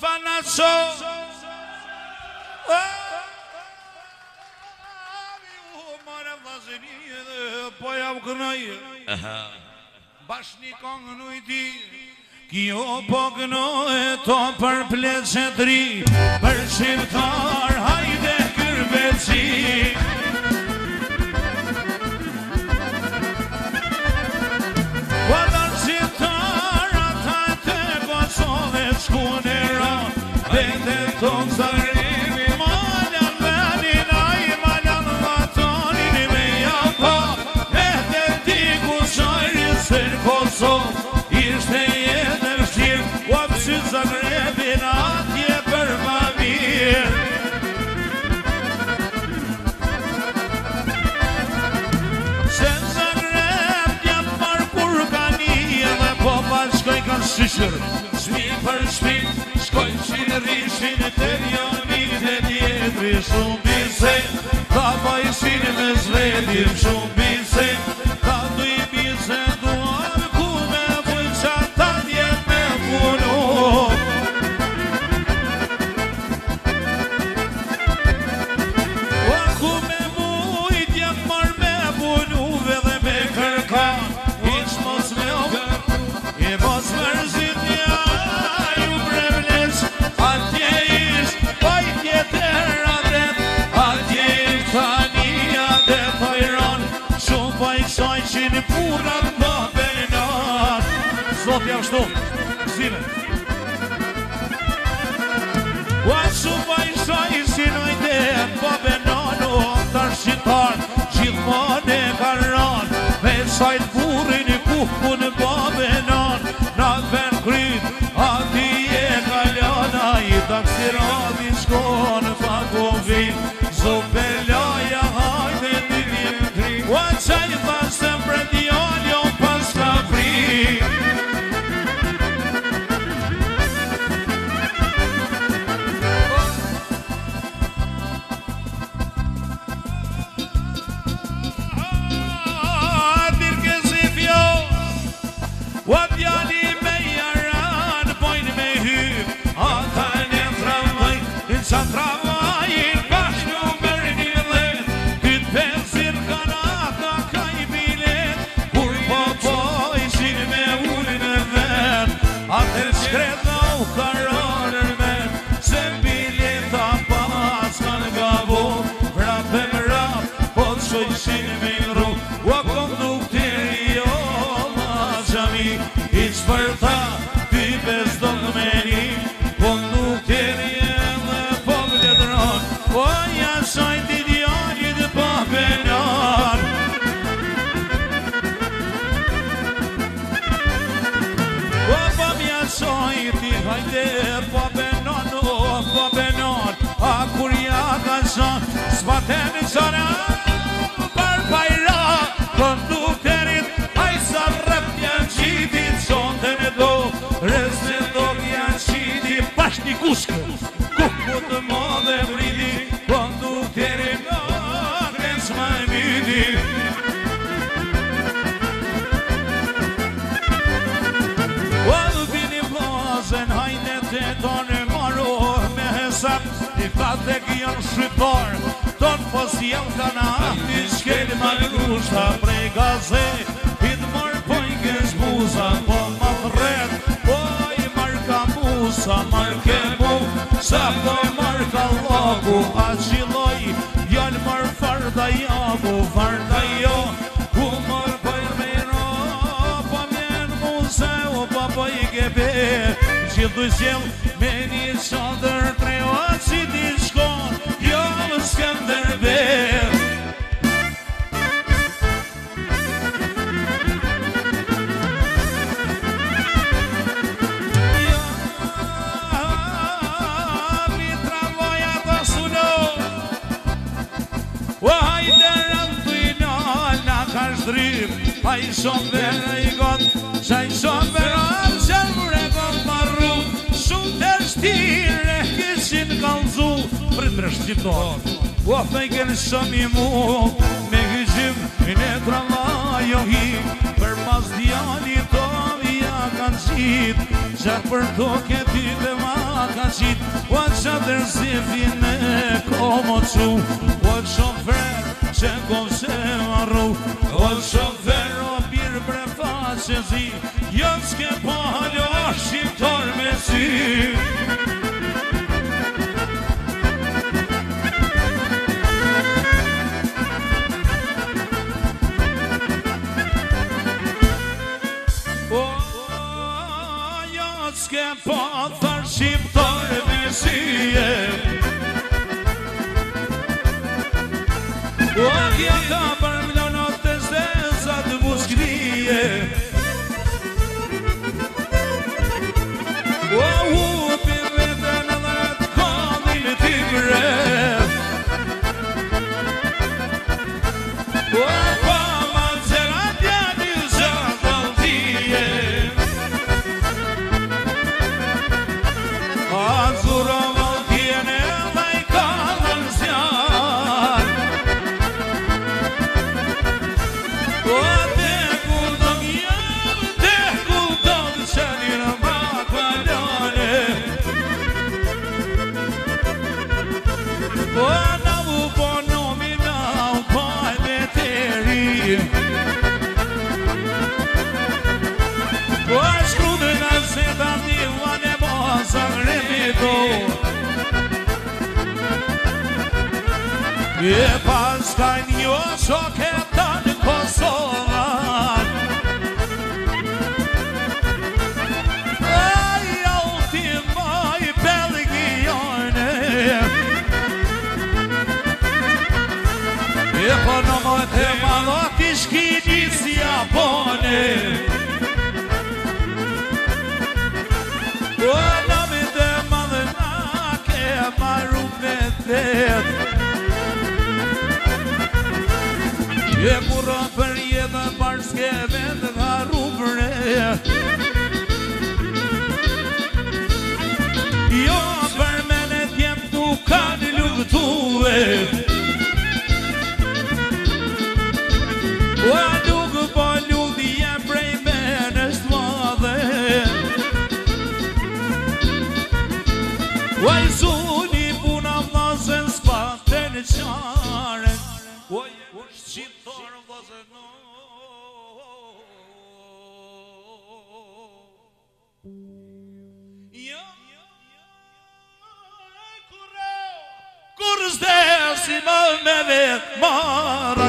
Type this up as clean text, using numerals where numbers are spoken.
fanaso Mare vazini edhe po jam kënaj Bashni kongën ujti Kjo po kënoj to për pleqetri Për shqiptar hajde kërbeci Vëllën shqiptar ata të Kosovë shkunera Vete tonë Zagrebi Maljan venin aj maljan vatonin me japa Vete ti ku shajri sër Kosovë Ishte jetë vështirë Uam që Zagrebin atje për ma mirë Se Zagreb t'jam marë kur ka një Dhe popa shkoj kanë shqyshër Shmi për shmi Shkoj që në rishin të rjonit e tjetëri Shumë biset Ta bajshin me zvedim Shumë biset Ta du i biseduar Ku me vëqa ta djet me punu O ku me mujt jem mar me punuve dhe me kërka Iq mos me I mos mërzit nja ju brevlesh Atje ish pajtje tërra det Atje ish tani adet hajran Shumë pajsaj që në purat më benat Zot jam shtu, zime Ua shumë pajsaj që në idet më benat O të shqitar gjithmon e karan Me sajt burin i kuhku në babenan Na ven kryt ati e kaljana I taksirati shkon pa kovin Zopelaja hajde t'i vjen kri Ua qaj tha se mpre djall jo pas ka fri Ua djali me jaran Pojnë me hyp Ata në tramvaj Në qa tramvajin Bashk në mërë një let Këtë pensin kanata Ka i bilet Kur po ishin me ullin e ven Atër shkreta u karanën men Se bileta pas kanë gabo Vrape më rap Po të shojshin me ru Ua kondukteri jo Iq për ta, ty bezdo në meni Kondukteri e dhe po vledron O jasaj t'i djallit pa benar O pa mjasaj t'i hajde pa benar O pa benar A kur ja ka zon S'paten në qara Për pajra Kondukterit Hajsa rëp janë qitit Sonde në do Rëzë do janë qiti Pash një kushkë Kuhku të modhe vridi Kondukterit Gres ma midi O vini vlazen Hajde të tonë maro Me hesap Një kate janë shqiptar Tonë pos jem kana Një shkel ma ngushta Prej gaze Hitë marë pojke shbuza Po ma thret Po i marka musa Marke mu Sa po marka loku A qiloj Jallë marë farda jabu Farda jo Ku marë pojnë me ro Po mjenë muse O po i gebe Gjithu zjem Me një qadër Treo që ti shkon Jo më Skënderber Pa i shumë vera i gotë Qa i shumë vera që mre gotë marru Shumë të shtire Kishin kalzu Për të shqiptar O fejken shumë i mu Me gëgjim Në travajo hi Për pas djali to Ja kanë qit Gjatë për to këti dhe ma ka qit o qatër zifin e komo qu o shofer që kom se marru o shofer o birë brefa që zi jën s'ke palo shqiptar me si s'ke pa thar shqiptar me sije o kja ka për mlonot të zezat muskrije o hupi vetën edhe të kodin t'i gref o pa ma zera djani zat altije Azuro valtjene dhe I ka dhe nëzjar O te kuldon jam, te kuldon qenin bak valjane O na u ponomi na u paj veteri O shkrude na zeta divane Sangremito E pas ka një shoketa në Kosovan Aja ultima I Belgione E po në mëtë e malot I shkini si Japone O namit e madhe na ke marru me thet E kurra për jetën barske vend nga rrubre Jo për mene t'jem nuk kanë luftue O nuk po luti jem prej menës t'madhe Oj zuni puna vlazen s'pate në qaren Oj shqiptar vlazen Kur zdesi më me vetë mara